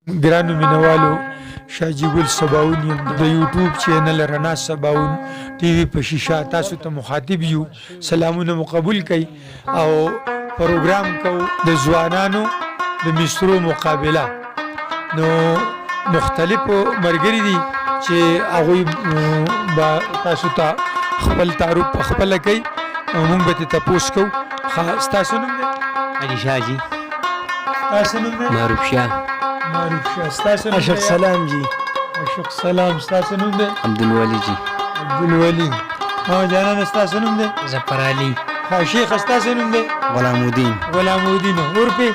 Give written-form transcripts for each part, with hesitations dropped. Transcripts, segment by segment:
ګرانو مینوالو شاجي ګل سباون یم د یوټیوب چینل رڼا سباون ټي وي په شیشه تاسو ته مخاطب یو سلامونه مو قبول کړئ او پروګرام کو د ځوانانو د مسترو مقابله نو مختلفو مرګري دي چې هغوی با تاسو ته خپل تعارف خپل کوي موږ به تاسو کو ستاسو نوم دی علي شاجي ستاسو نوم دی معروف شاه ستاسو نوم اشق سلام جی اشق سلام ستاسو نوم دی عبدالولي جي عبدالولي جانان ستاسو نوم دی ظفر علي شیخ ستاسو نوم دی غلام الدین غلام ورپی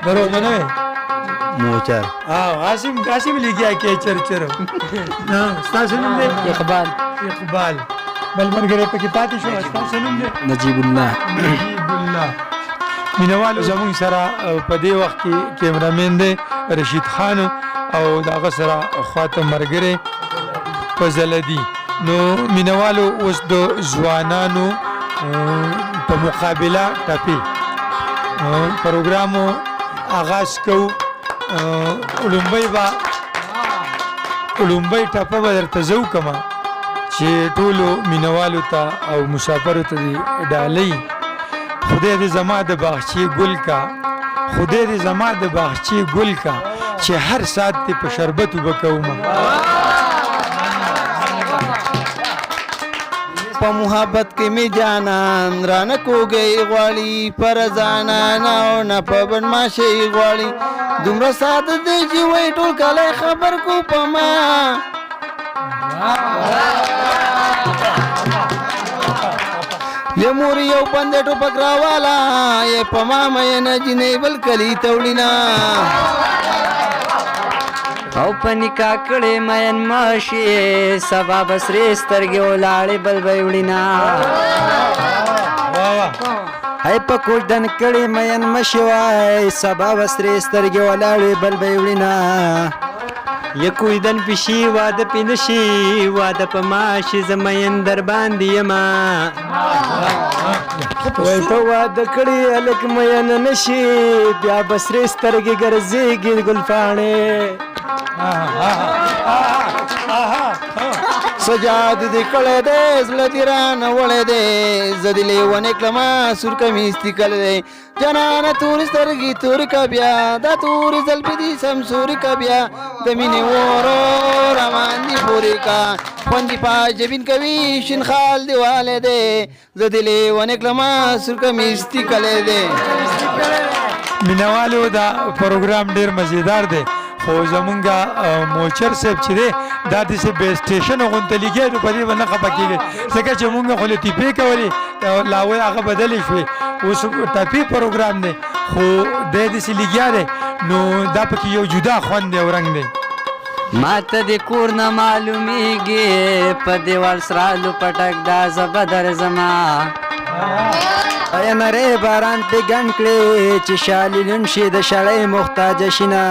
درو منوي موچر عاصم لګیا کې چرچر ستاسو نوم دی اقبال بل مرګره پکې پاتې شو ستاسو نوم دی نجیب الله مینوالو زموږ سره په دې وخت کې کیمرامین دی رشید خان او دغه سره خواته مرګره فضل دي نو مینوالو اوس د ځوانانو په مقابله ټاپي پروګرامو آغاز کو اولمبای ټاپه به درته زو کما چې ټولو مینوالو ته او مسافرو ته ډالۍ خدای دې زما د باغچې ګل کا خدای دې زما د باغچې ګل کا چې هر ساعت ته په شربت وبکوم په محبت کې می جانان رانه کوګي غواړي پر ځانان او نه په بن ماشي غواړي دومره ساده دی چې وای ټول کله خبر کو پما لمور یو بندې ټوپک راوالا یې پما مې نه جنې بل کلی تولینا او پنیکا کړي مین ماشي سبا بسرې سترګې ولاړې بل ویوړینا هاي په کوډن کړي مین مشي وای سبا بسرې سترګې ولاړې بل ویوړینا یکوې دن پشي واده پینشي واده په ماشي زمین در باندې یما وای په واده کړي الک مین نشي بیا بسرې سترګې ګرځيږي ګلفانې سجاد دې کړه دې زړه دې رانه وړې دې زدلې ونه کلمه سور کمیستي کړه دې جنان تور سترګي تور کا بیا دا تور زلفې دې سم سور کا بیا د مینې ورو روان دي پورې کا خوندې پاجبین کوي شین خال دیواله دې زدلې ونه کلمه سور کمیستي کړه دې مینوالو دا پروګرام ډیر مزیدار دی خو زمونږه موچر صاحب چې دی دا داسې بې سټیشن غونته لګیا نو په دې به نه خفه کېږي ځکه چې مونږ خو له ټیپې کولې لاوی هغه بدلې شوې اوس ټاپي پروګرام دی خو دی داسې لګیا دی نو دا پکې یو جدا خوند دی او رنګ دی ما ته د کور نه معلومیږي په دیوال سرالو پټک دا زبه در زما نری باران پې ګڼ کړې چې شالي لون شي د شړۍ محتاجه شینه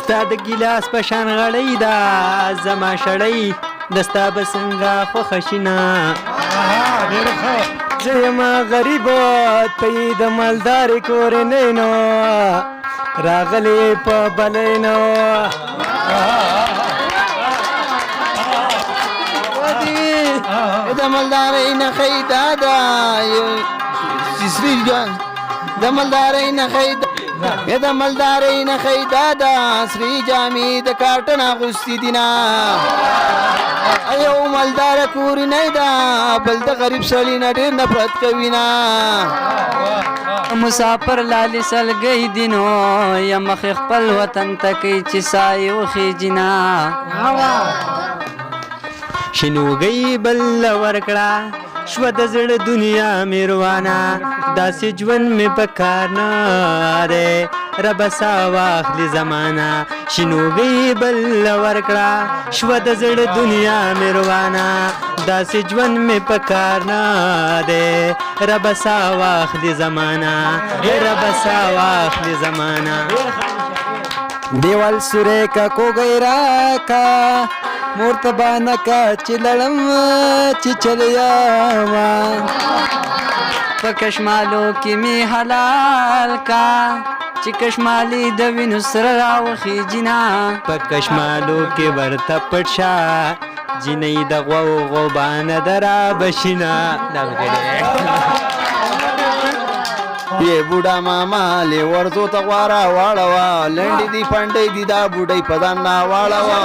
ستا د ګیلاس په شان غړۍ ده زما شړۍ د ستا به څنګه خوښه شینه زه یمه غریب ته یې د مالدارې کورنۍ نو راغلې په بلۍ نو د مالدارۍ نه خیدا دا سری جان د مالدارۍ نه خیدا د مالدارۍ نه خیدا دا سری جامې د کارټن اغوستې دینا ایو مالدار کور نه دا بل د غریب سړی نه ډېر نفرت کوي نا مسافر لالي سلګي دینو یا مخ خپل وطن تکي چې سایو خېجنا شنوګي بل ورکړه شو د زړه دنیا میروانه داسې ژوند مې پکار نه اره رب سا واخلي زمانہ شنوګي بل ورکړه شو د زړه دنیا میروانه داسې ژوند مې پکار نه ده رب سا واخلي زمانہ رب سا واخلي زمانہ دیوال سورې کا کو غیرا کا مرتبانه کا چلړم چې چلیا ما پکشمالو کې می حلال کا چې کشمالي د وینو سره راوخیجینا په کشمالو کې ورته پټ شه جنۍ د غواو غوبانه درا بشینا دا یې بوډا ماما لې ورځو ته غواره واړوه لنډې دي پنډې دي دا بوډۍ په ځان ناواړوه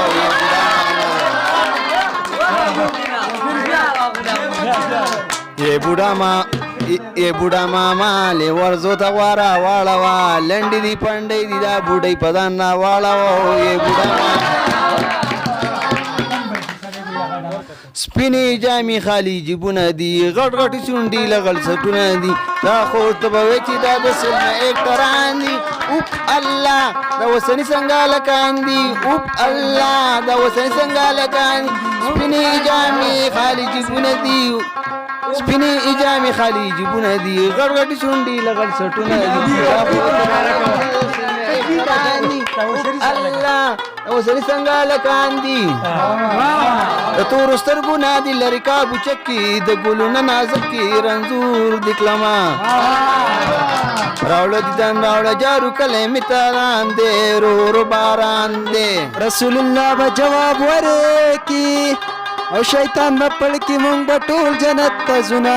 یې بوډا ماما لې ورځو ته غواره واړوه لنډې دي پنډې دي دا بوډۍ په ځان ناواړوه یې بوډا سپینې جامې خالي جیبونه دي غټ غټې شونډې لغړ سټونه دي دا خو ته به وایې چې دا د سلمه اکټران دي اوپ الله دا وسني څنګه لکان دي اوپ الله دا وسني څنګه لکان دي سپینې جامې خالي جیبونه دي سپینې جامې خالي جیبونه دي غټ غټې شونډې لغړ سټونه دي الله وسني څنګه لکان دي د تور سترګو نه دي لرې کابو چکې د ګلونه نازک کې رنځور د کلمه راوړه دیدن راوړه جارو کلی مې تاران دی رو رو باران دی رسول الله به جواب ورکي او شیطان به پړکي مونږ به ټول جنت ته ځونه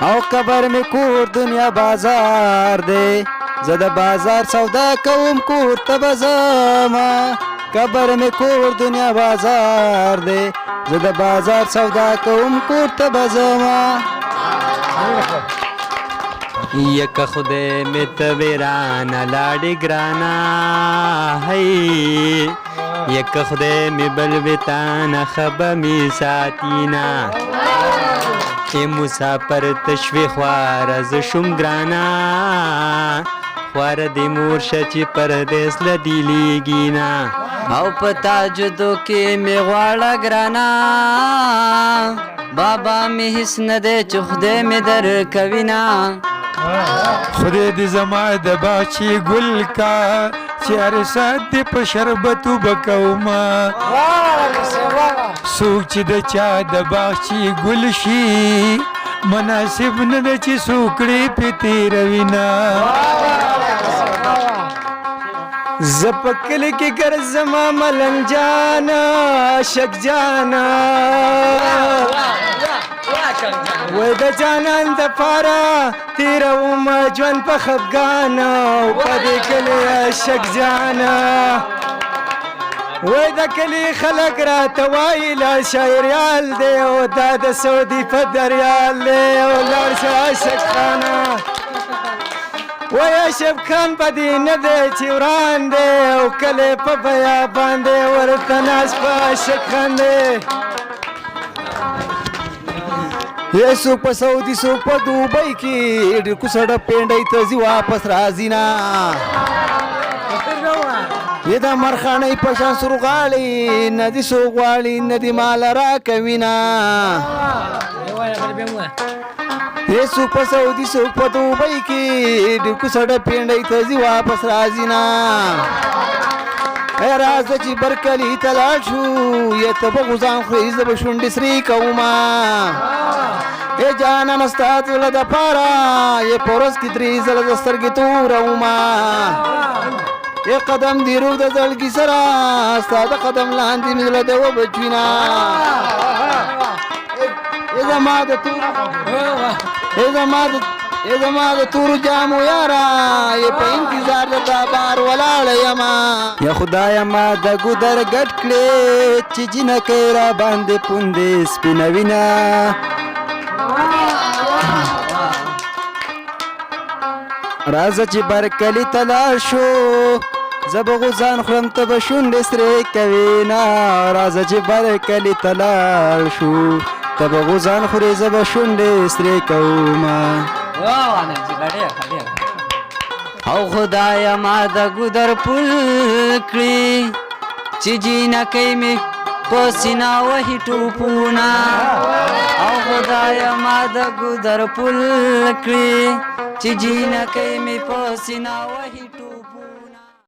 او قبر مې کور دنیا بازار دی زه د بازار سودا کوم کور ته به ځمه قبر مې کور دنیا بازار دی زه د بازار سودا کوم کور ته به ځمه یک خدای مې ته ویرانه لاړې ګرانه هی یک خدای مې بل وتانه خبه مې ساتینا چې مسافر تشوي خواره زه شوم ګرانه خواره دې مور شه چې پردیس له دې لیږینا او په تاجدو کې مې غواړه ګرانه بابا مې هیڅ نه دی چې خدای مې درکوینه خدای دې زما د باغچې ګل کا چې هر ساعت دې په شربتو بکوما څوک چې د چا د باغچې ګل شي مناسب نه ده چې څوکړې پې تېروینه زه په کلي کې ګرځمه ملنګ جانه شک جانه وای د جانان دپاره تېرومه ژوند په خفګانه او په دې کلي شک جانه وای د کلي خلک راته وایي لا شاعریال دی او دا د سعودي په دریال دی او لاړ شه عاشق خانه وای اشرف خان په دې نه دی چې وران دی او کلی په بیابان دی ورته ناست په عاشق خان دی یې څوک په سعودي څوک په دوبۍ کې کوڅه پینډۍ ته ځي واپس راځي نه یې د مرخانۍ په شان سورغاړي نه دي څوک غواړي نه دي مال راکوي نه یې څوک په سعودي څوک په دوبۍ کې کوڅه پینډۍ ته ځي واپس راځي نه راځه چې برکلي ته لاړ شو یې ته به غوزان خورې زه به شونډې سرې کومه ای جانانه ستا زړه دپاره یې په ورځ کې 3 ځله د سترګې تورومه ای قدم دې روغ د زړګي سره ستا د قدم لاندې مې زړه د وبچوینه ای زما د تورو جامو یاره یې په انتظار د تا بار ولاړه یمه یا خدایه ما د ګودر ګډ کړې چې جینکۍ را باندې پوندې سپینوینه راځه چې برکلي ته لاړ شو زه به غوزان خورم ته به شونډې سرې کوې نه راځه چې برکلي ته لاړ شو ته به غوزان خورې زه به شونډې سرې کومه او خدایه ما د ګودر پل کړي چې جینکۍ مې په سینه وهي ټوپونه او خدایه ما د ګودر پل کړي چې جینکۍ مې په سینه وهي ټوپونه